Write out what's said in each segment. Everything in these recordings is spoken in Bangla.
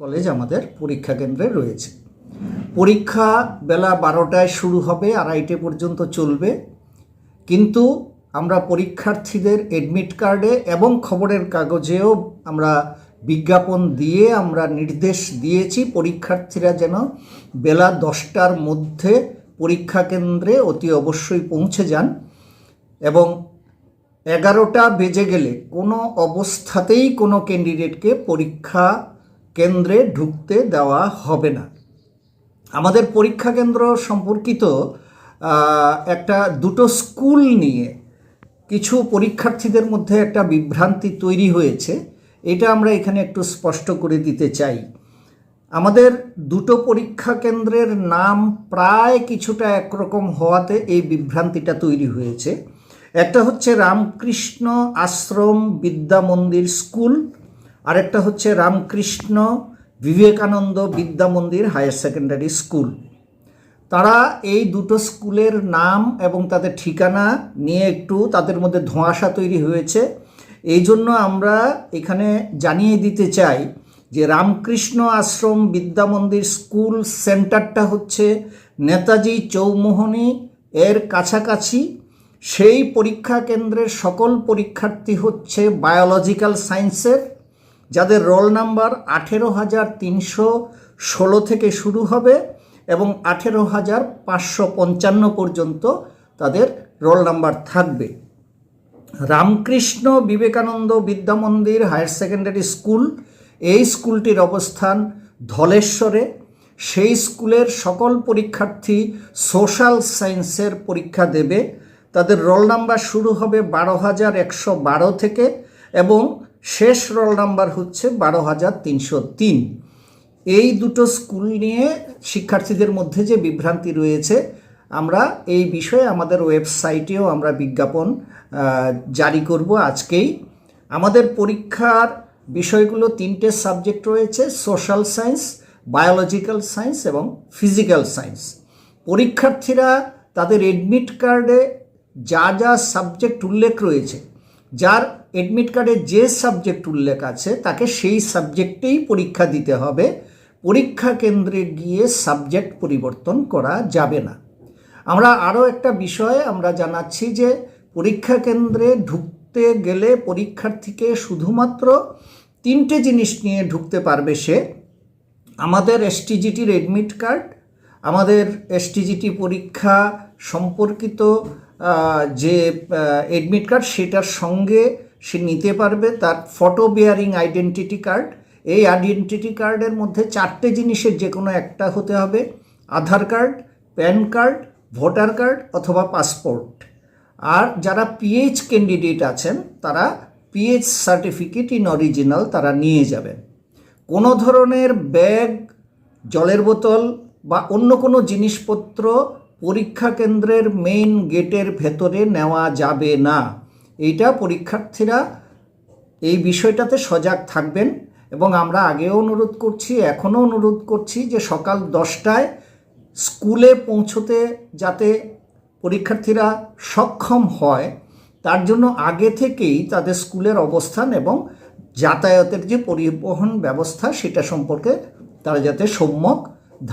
কলেজ আমাদের পরীক্ষা কেন্দ্রে রয়েছে। পরীক্ষা বেলা 12টায় শুরু হবে, 2:30 পর্যন্ত চলবে। কিন্তু আমরা পরীক্ষার্থীদের অ্যাডমিট কার্ডে এবং খবরের কাগজেও আমরা বিজ্ঞাপন দিয়ে আমরা নির্দেশ দিয়েছি পরীক্ষার্থীরা যেন বেলা 10টার মধ্যে পরীক্ষা কেন্দ্রে অতি অবশ্যই পৌঁছে যান এবং 11টা বেজে গেলে কোনো অবস্থাতেই কোনো ক্যান্ডিডেটকে পরীক্ষা কেন্দ্রে ঢুকতে দেওয়া হবে না। আমাদের পরীক্ষা কেন্দ্র সম্পর্কিত দুটো স্কুল নিয়ে কিছু পরীক্ষার্থীদের মধ্যে একটা বিভ্রান্তি তৈরি হয়েছে, এটা আমরা এখানে একটু স্পষ্ট করে দিতে চাই। আমাদের দুটো পরীক্ষা কেন্দ্রের নাম প্রায় কিছুটা একরকম হওয়াতে এই বিভ্রান্তিটা তৈরি হয়েছে। একটা হচ্ছে রামকৃষ্ণ আশ্রম বিদ্যা মন্দির স্কুল, আর একটা হচ্ছে রামকৃষ্ণ বিবেকানন্দ বিদ্যা মন্দির হায়ার সেকেন্ডারি স্কুল। তারা এই দুটো স্কুলের নাম এবং তাদের ঠিকানা নিয়ে একটু তাদের মধ্যে ধোঁয়াশা তৈরি হয়েছে। এই জন্য আমরা এখানে জানিয়ে দিতে চাই যে রামকৃষ্ণ আশ্রম বিদ্যা মন্দির স্কুল সেন্টারটা হচ্ছে নেতাজি চৌমুহনী এর কাছাকাছি। সেই পরীক্ষা কেন্দ্রের সকল পরীক্ষার্থী হচ্ছে বায়োলজিক্যাল সায়েন্সের, যাদের রোল নাম্বার 18,316 থেকে শুরু হবে এবং 18,555 পর্যন্ত তাদের রোল নাম্বার থাকবে। রামকৃষ্ণ বিবেকানন্দ বিদ্যা মন্দির হায়ার সেকেন্ডারি স্কুল, এই স্কুলটির অবস্থান ধলেশ্বরে। সেই স্কুলের সকল পরীক্ষার্থী সোশ্যাল সায়েন্সের পরীক্ষা দেবে। তাদের রোল নাম্বার শুরু হবে 12,112 থেকে এবং শেষ রোল নাম্বার হচ্ছে 12,303। এই দুটো স্কুল নিয়ে শিক্ষার্থীদের মধ্যে যে বিভ্রান্তি রয়েছে, আমরা এই বিষয়ে আমাদের ওয়েবসাইটেও আমরা বিজ্ঞাপন জারি করব আজকেই। আমাদের পরীক্ষার বিষয়গুলো 3টে সাবজেক্ট রয়েছে: সোশ্যাল সায়েন্স, বায়োলজিক্যাল সায়েন্স এবং ফিজিক্যাল সায়েন্স। পরীক্ষার্থীরা তাদের অ্যাডমিট কার্ডে যা যা সাবজেক্ট উল্লেখ রয়েছে, যার অ্যাডমিট কার্ডে যে সাবজেক্ট উল্লেখ আছে তাকে সেই সাবজেক্টেই পরীক্ষা দিতে হবে। পরীক্ষা কেন্দ্রে গিয়ে সাবজেক্ট পরিবর্তন করা যাবে না। আমরা আরও একটা বিষয় আমরা জানাচ্ছি যে পরীক্ষা কেন্দ্রে ঢুকতে গেলে পরীক্ষার্থীকে শুধুমাত্র 3টে জিনিস নিয়ে ঢুকতে পারবে সে: আমাদের এসটিজিটির অ্যাডমিট কার্ড, আমাদের এসটিজিটি পরীক্ষা সম্পর্কিত যে অ্যাডমিট কার্ড সেটার সঙ্গে সে নিতে পারবে তার ফটো বেয়ারিং আইডেন্টিটি কার্ড। এই আইডেন্টিটি কার্ডের মধ্যে 4টে জিনিসের যে কোনো একটা হতে হবে: Aadhaar card, PAN card, voter card অথবা পাসপোর্ট। আর যারা পিএইচ ক্যান্ডিডেট আছেন তারা পিএইচ সার্টিফিকেট ইন অরিজিনাল তারা নিয়ে যাবেন। কোনো ধরনের ব্যাগ, জলের বোতল বা অন্য কোনো জিনিসপত্র পরীক্ষা কেন্দ্রের মেইন গেটের ভেতরে নেওয়া যাবে না। এইটা পরীক্ষার্থীরা এই বিষয়টাতে সজাগ থাকবেন এবং আমরা আগেও অনুরোধ করছি, এখনও অনুরোধ করছি যে সকাল 10টায় স্কুলে পৌঁছতে যাতে পরীক্ষার্থীরা সক্ষম হয়, তার জন্য আগে থেকেই তাদের স্কুলের অবস্থান এবং যাতায়াতের যে পরিবহন ব্যবস্থা সেটা সম্পর্কে তারা যাতে সম্যক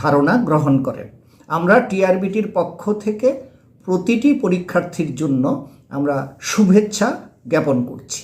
ধারণা গ্রহণ করেন। আমরা টিআরবিটির পক্ষ থেকে প্রতিটি পরীক্ষার্থীর জন্য আমরা শুভেচ্ছা জ্ঞাপন করছি।